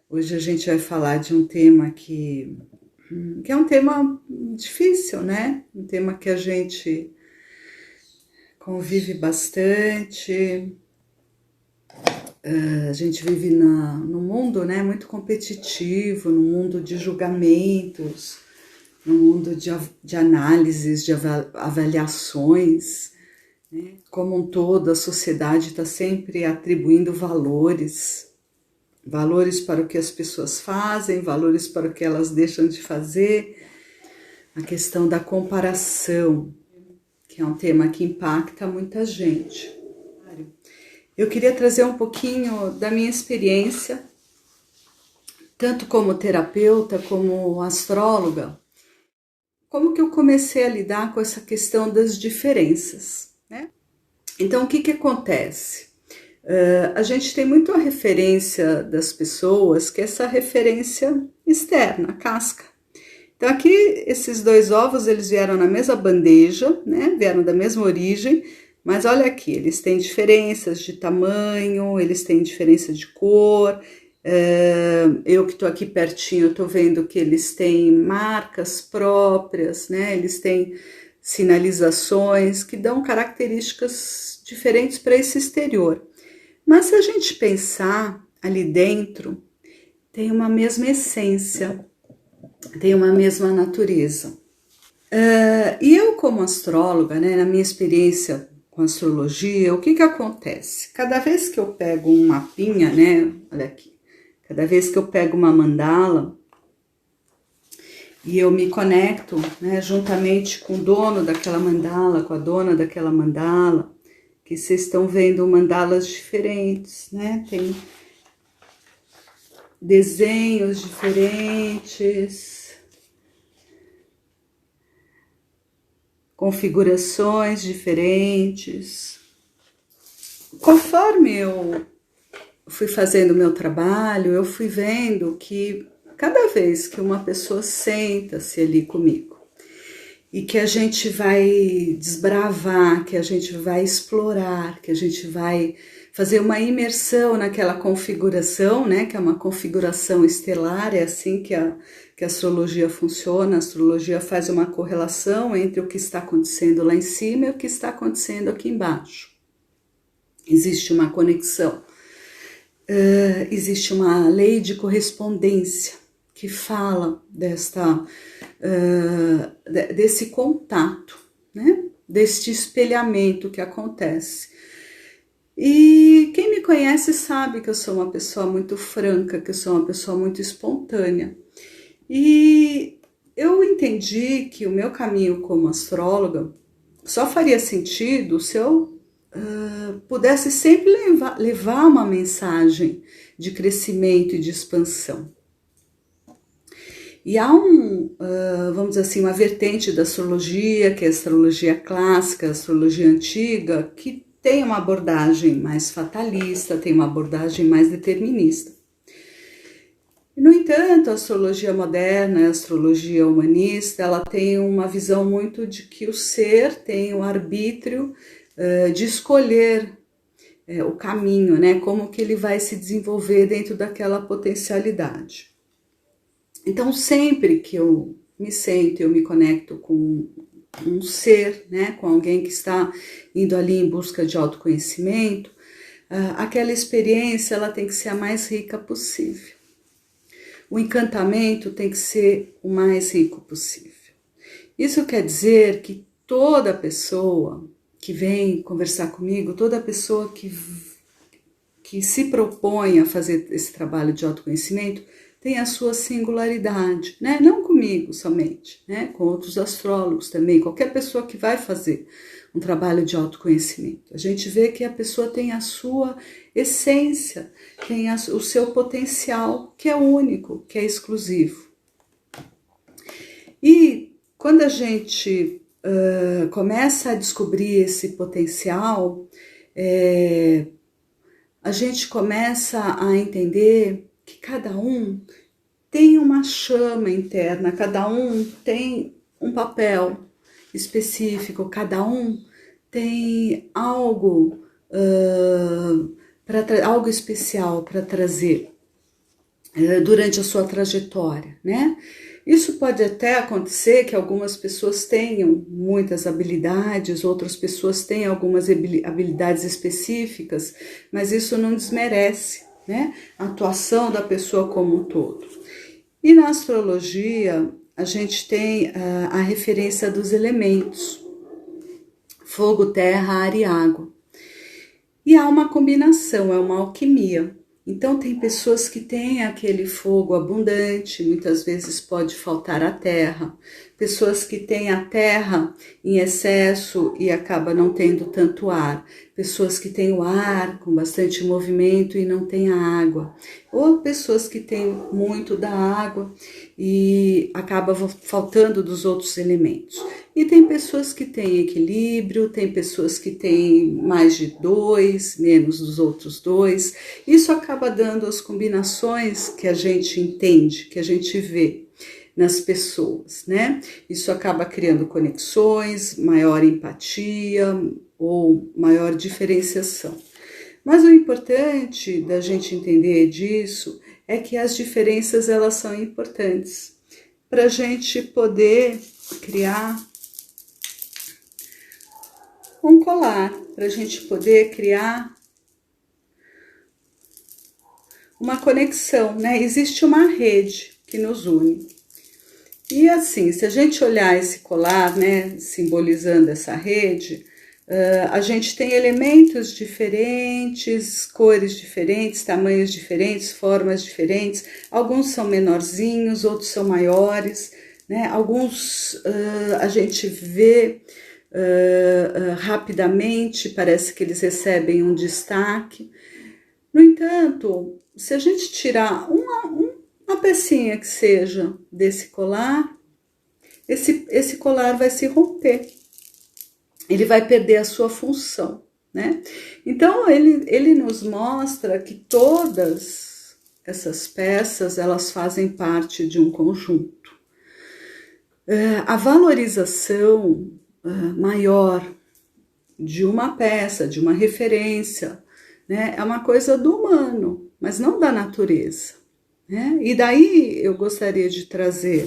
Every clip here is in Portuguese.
Hoje a gente vai falar de um tema que é um tema difícil, né? Um tema que a gente convive bastante. A gente vive num mundo, né, muito competitivo, num mundo de julgamentos, num mundo de análises, de avaliações. Como um todo, a sociedade está sempre atribuindo valores. Valores para o que as pessoas fazem, valores para o que elas deixam de fazer. A questão da comparação, que é um tema que impacta muita gente. Eu queria trazer um pouquinho da minha experiência, tanto como terapeuta, como astróloga, como que eu comecei a lidar com essa questão das diferenças, né? Então, o que acontece? A gente tem muito a referência das pessoas, que é essa referência externa, a casca. Então aqui esses dois ovos, eles vieram na mesma bandeja, né? Vieram da mesma origem, mas olha aqui, eles têm diferenças de tamanho, eles têm diferença de cor. Eu que estou aqui pertinho, estou vendo que eles têm marcas próprias, né? Eles têm sinalizações que dão características diferentes para esse exterior. Mas se a gente pensar ali dentro, tem uma mesma essência, tem uma mesma natureza. E eu, como astróloga, né, na minha experiência com astrologia, o que acontece? Cada vez que eu pego um mapinha, né, olha aqui, cada vez que eu pego uma mandala e eu me conecto, né, juntamente com o dono daquela mandala, com a dona daquela mandala, que vocês estão vendo mandalas diferentes, né? Tem desenhos diferentes, configurações diferentes. Conforme eu fui fazendo o meu trabalho, eu fui vendo que cada vez que uma pessoa senta-se ali comigo e que a gente vai desbravar, que a gente vai explorar, que a gente vai fazer uma imersão naquela configuração, né, que é uma configuração estelar, é assim que a astrologia funciona. A astrologia faz uma correlação entre o que está acontecendo lá em cima e o que está acontecendo aqui embaixo. Existe uma conexão, existe uma lei de correspondência que fala desse contato, né? Deste espelhamento que acontece. E quem me conhece sabe que eu sou uma pessoa muito franca, que eu sou uma pessoa muito espontânea. E eu entendi que o meu caminho como astróloga só faria sentido se eu pudesse sempre levar uma mensagem de crescimento e de expansão. E há vamos dizer assim, uma vertente da astrologia, que é a astrologia clássica, a astrologia antiga, que tem uma abordagem mais fatalista, tem uma abordagem mais determinista. E, no entanto, a astrologia moderna, a astrologia humanista, ela tem uma visão muito de que o ser tem o arbítrio de escolher o caminho, né? Como que ele vai se desenvolver dentro daquela potencialidade. Então, sempre que eu me sento, eu me conecto com um ser, né, com alguém que está indo ali em busca de autoconhecimento, aquela experiência ela tem que ser a mais rica possível. O encantamento tem que ser o mais rico possível. Isso quer dizer que toda pessoa que vem conversar comigo, toda pessoa que se propõe a fazer esse trabalho de autoconhecimento, tem a sua singularidade, né? Não comigo somente, né? Com outros astrólogos também, qualquer pessoa que vai fazer um trabalho de autoconhecimento. A gente vê que a pessoa tem a sua essência, tem o seu potencial, que é único, que é exclusivo. E quando a gente começa a descobrir esse potencial, a gente começa a entender que cada um tem uma chama interna, cada um tem um papel específico, cada um tem algo, algo especial para trazer. durante a sua trajetória, né? Isso pode até acontecer que algumas pessoas tenham muitas habilidades, outras pessoas têm algumas habilidades específicas, mas isso não desmerece, né, a atuação da pessoa como um todo. E na astrologia, a gente tem a referência dos elementos: fogo, terra, ar e água. E há uma combinação, é uma alquimia. Então tem pessoas que têm aquele fogo abundante, muitas vezes pode faltar a terra. Pessoas que têm a terra em excesso e acaba não tendo tanto ar. Pessoas que têm o ar com bastante movimento e não têm a água. Ou pessoas que têm muito da água e acaba faltando dos outros elementos. E tem pessoas que têm equilíbrio, tem pessoas que têm mais de 2, menos dos outros 2. Isso acaba dando as combinações que a gente entende, que a gente vê nas pessoas, né? Isso acaba criando conexões, maior empatia ou maior diferenciação. Mas o importante da gente entender disso é que as diferenças elas são importantes para a gente poder criar um colar, para a gente poder criar uma conexão, né? Existe uma rede que nos une. E assim, se a gente olhar esse colar, né, simbolizando essa rede, a gente tem elementos diferentes, cores diferentes, tamanhos diferentes, formas diferentes. Alguns são menorzinhos, outros são maiores, né? Alguns a gente vê rapidamente, parece que eles recebem um destaque. No entanto, se a gente tirar uma pecinha que seja desse colar, esse colar vai se romper, ele vai perder a sua função, né? Então, ele nos mostra que todas essas peças, elas fazem parte de um conjunto. A valorização maior de uma peça, de uma referência, né, é uma coisa do humano, mas não da natureza, né? E daí eu gostaria de trazer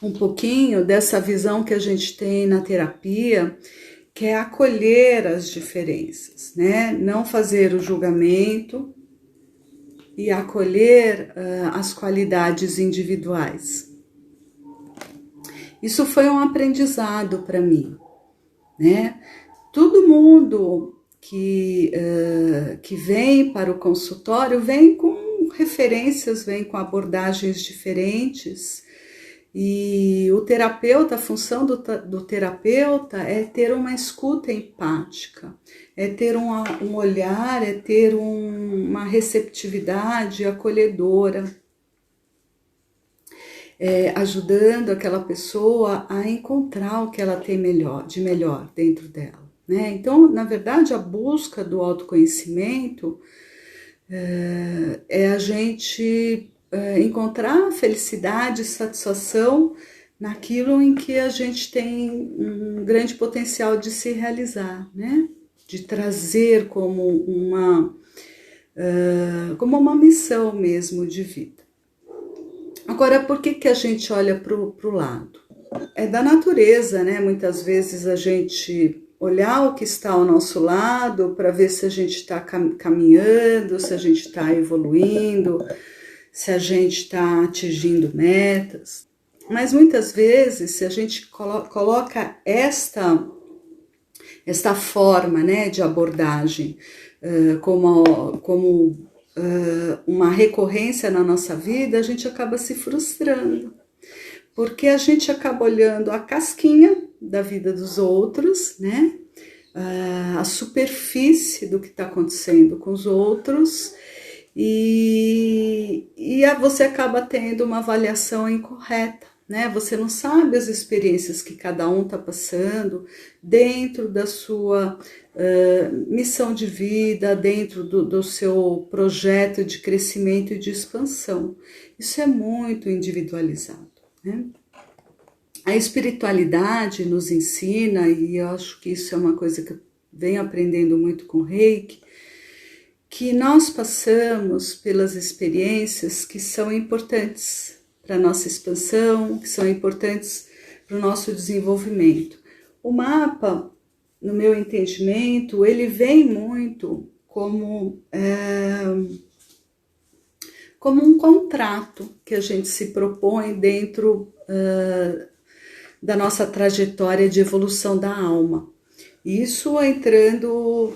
um pouquinho dessa visão que a gente tem na terapia, que é acolher as diferenças, né? Não fazer o julgamento e acolher as qualidades individuais. Isso foi um aprendizado para mim, né? Todo mundo que vem para o consultório vem com referências, vem com abordagens diferentes. E o terapeuta, a função do terapeuta é ter uma escuta empática, é ter um olhar, é ter uma receptividade acolhedora, ajudando aquela pessoa a encontrar o que ela tem de melhor dentro dela, né? Então, na verdade, a busca do autoconhecimento é a gente encontrar felicidade e satisfação naquilo em que a gente tem um grande potencial de se realizar, né? De trazer como uma missão mesmo de vida. Agora, por que a gente olha para o lado? É da natureza, né? Muitas vezes a gente olhar o que está ao nosso lado para ver se a gente está caminhando, se a gente está evoluindo, se a gente está atingindo metas. Mas muitas vezes, se a gente coloca esta forma, né, de abordagem como uma recorrência na nossa vida, a gente acaba se frustrando, porque a gente acaba olhando a casquinha da vida dos outros, né, a superfície do que está acontecendo com os outros, e você acaba tendo uma avaliação incorreta, né? Você não sabe as experiências que cada um está passando dentro da sua missão de vida, dentro do seu projeto de crescimento e de expansão. Isso é muito individualizado, né? A espiritualidade nos ensina, e eu acho que isso é uma coisa que eu venho aprendendo muito com o Reiki, que nós passamos pelas experiências que são importantes para a nossa expansão, que são importantes para o nosso desenvolvimento. O mapa, no meu entendimento, ele vem muito como um contrato que a gente se propõe dentro da nossa trajetória de evolução da alma. Isso entrando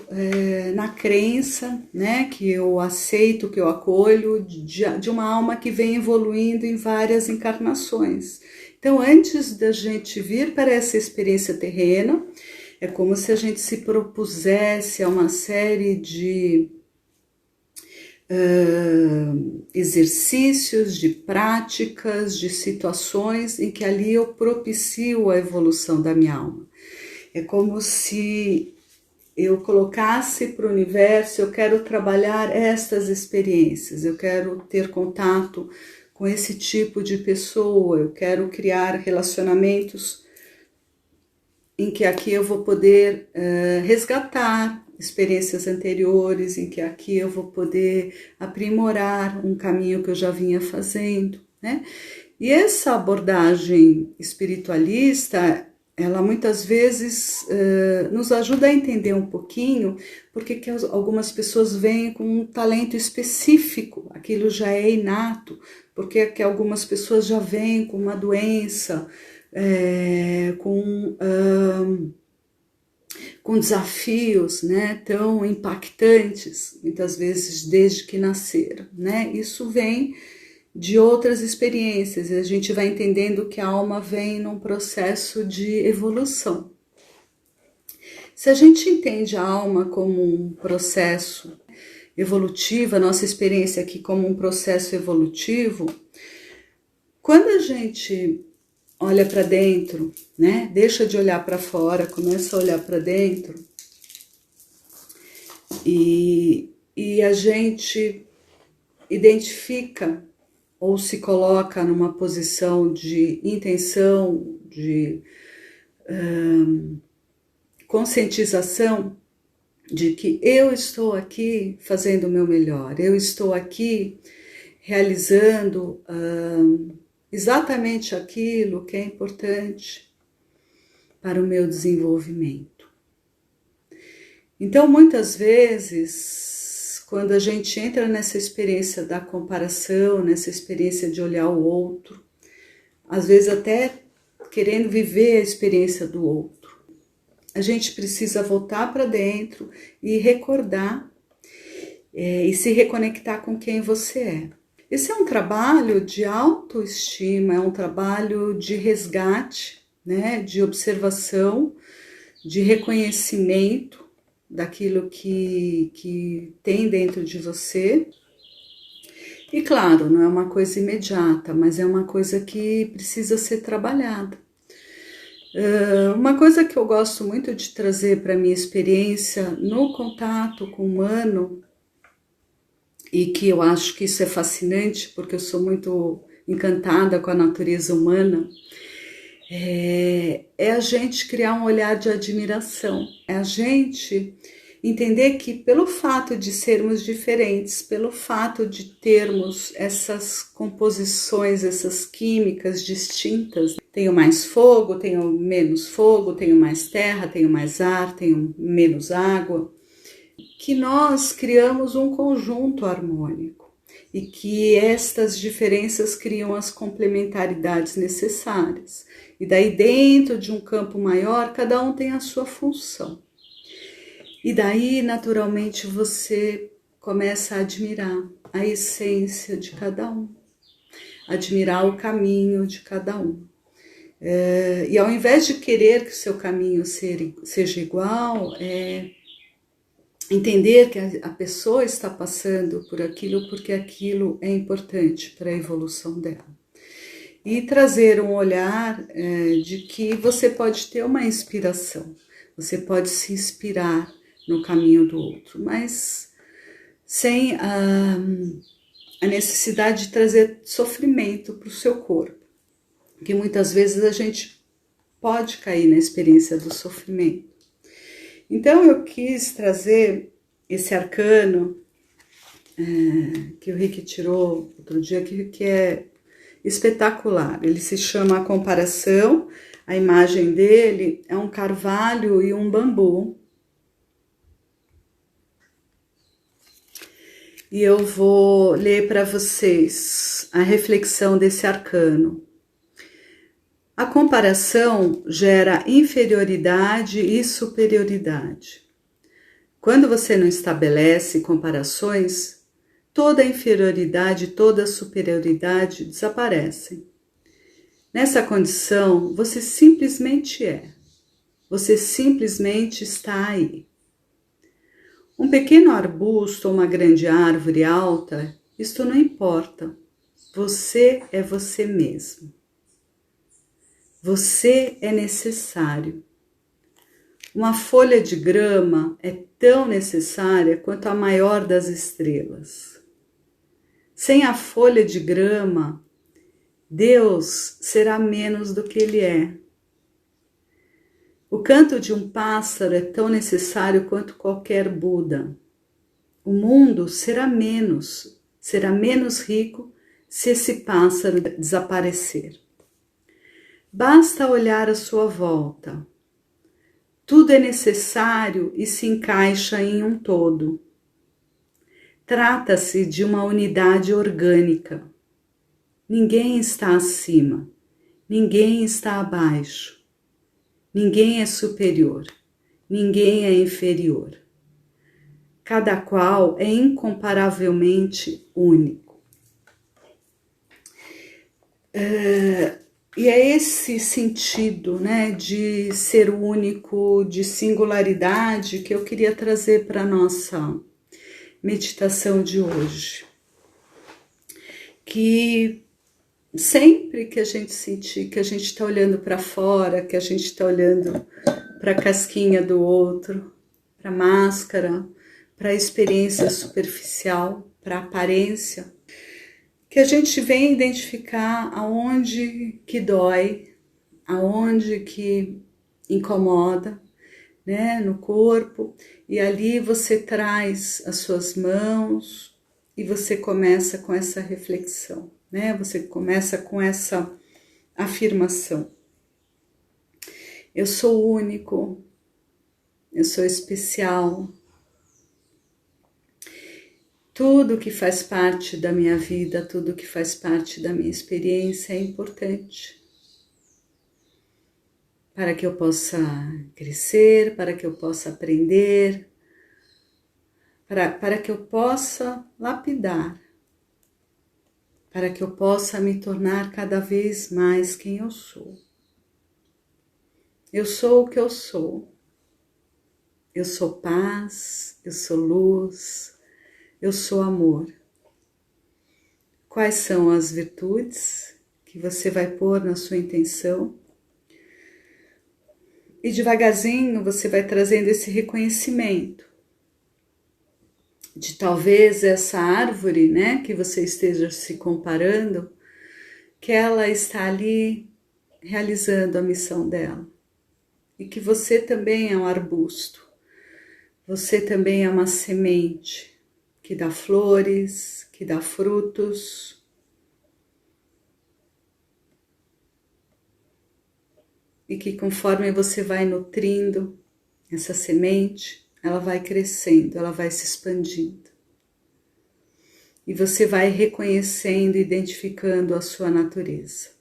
na crença, né, que eu aceito, que eu acolho, de uma alma que vem evoluindo em várias encarnações. Então, antes da gente vir para essa experiência terrena, é como se a gente se propusesse a uma série de exercícios, de práticas, de situações em que ali eu propicio a evolução da minha alma. É como se eu colocasse para o universo, eu quero trabalhar estas experiências, eu quero ter contato com esse tipo de pessoa, eu quero criar relacionamentos em que aqui eu vou poder resgatar experiências anteriores, em que aqui eu vou poder aprimorar um caminho que eu já vinha fazendo, né? E essa abordagem espiritualista, ela muitas vezes nos ajuda a entender um pouquinho porque que algumas pessoas vêm com um talento específico, aquilo já é inato, porque que algumas pessoas já vêm com uma doença, com desafios, né, tão impactantes, muitas vezes desde que nasceram, né? Isso vem de outras experiências, e a gente vai entendendo que a alma vem num processo de evolução. Se a gente entende a alma como um processo evolutivo, a nossa experiência aqui como um processo evolutivo, quando a gente olha para dentro, né? Deixa de olhar para fora, começa a olhar para dentro e a gente identifica ou se coloca numa posição de intenção, de conscientização de que eu estou aqui fazendo o meu melhor, eu estou aqui realizando exatamente aquilo que é importante para o meu desenvolvimento. Então, muitas vezes, quando a gente entra nessa experiência da comparação, nessa experiência de olhar o outro, às vezes até querendo viver a experiência do outro, a gente precisa voltar para dentro e recordar e se reconectar com quem você é. Esse é um trabalho de autoestima, é um trabalho de resgate, né, de observação, de reconhecimento daquilo que tem dentro de você. E claro, não é uma coisa imediata, mas é uma coisa que precisa ser trabalhada. Uma coisa que eu gosto muito de trazer para a minha experiência no contato com o humano, e que eu acho que isso é fascinante, porque eu sou muito encantada com a natureza humana, é a gente criar um olhar de admiração, é a gente entender que pelo fato de sermos diferentes, pelo fato de termos essas composições, essas químicas distintas, tenho mais fogo, tenho menos fogo, tenho mais terra, tenho mais ar, tenho menos água, que nós criamos um conjunto harmônico e que estas diferenças criam as complementaridades necessárias. E daí dentro de um campo maior, cada um tem a sua função. E daí, naturalmente, você começa a admirar a essência de cada um, admirar o caminho de cada um. E ao invés de querer que o seu caminho seja igual, entender que a pessoa está passando por aquilo porque aquilo é importante para a evolução dela. E trazer um olhar de que você pode ter uma inspiração, você pode se inspirar no caminho do outro, mas sem a necessidade de trazer sofrimento para o seu corpo, porque muitas vezes a gente pode cair na experiência do sofrimento. Então eu quis trazer esse arcano que o Rick tirou outro dia, que é espetacular. Ele se chama A Comparação. A imagem dele é um carvalho e um bambu. E eu vou ler para vocês a reflexão desse arcano. A comparação gera inferioridade e superioridade. Quando você não estabelece comparações, toda a inferioridade e toda a superioridade desaparecem. Nessa condição, você simplesmente é. Você simplesmente está aí. Um pequeno arbusto ou uma grande árvore alta, isto não importa. Você é você mesmo. Você é necessário. Uma folha de grama é tão necessária quanto a maior das estrelas. Sem a folha de grama, Deus será menos do que Ele é. O canto de um pássaro é tão necessário quanto qualquer Buda. O mundo será menos rico se esse pássaro desaparecer. Basta olhar à sua volta. Tudo é necessário e se encaixa em um todo. Trata-se de uma unidade orgânica. Ninguém está acima, ninguém está abaixo, ninguém é superior, ninguém é inferior. Cada qual é incomparavelmente único. E é esse sentido, né, de ser único, de singularidade, que eu queria trazer para a nossa meditação de hoje. Que sempre que a gente sentir que a gente está olhando para fora, que a gente está olhando para a casquinha do outro, para a máscara, para a experiência superficial, para a aparência, que a gente venha identificar aonde que dói, aonde que incomoda, né, no corpo, e ali você traz as suas mãos e você começa com essa reflexão, né? Você começa com essa afirmação. Eu sou único, eu sou especial. Tudo que faz parte da minha vida, tudo que faz parte da minha experiência é importante para que eu possa crescer, para que eu possa aprender, para que eu possa lapidar, para que eu possa me tornar cada vez mais quem eu sou. Eu sou o que eu sou. Eu sou paz, eu sou luz, eu sou amor. Quais são as virtudes que você vai pôr na sua intenção? E devagarzinho você vai trazendo esse reconhecimento de talvez essa árvore, né, que você esteja se comparando, que ela está ali realizando a missão dela. E que você também é um arbusto, você também é uma semente que dá flores, que dá frutos. E que conforme você vai nutrindo essa semente, ela vai crescendo, ela vai se expandindo. E você vai reconhecendo, identificando a sua natureza.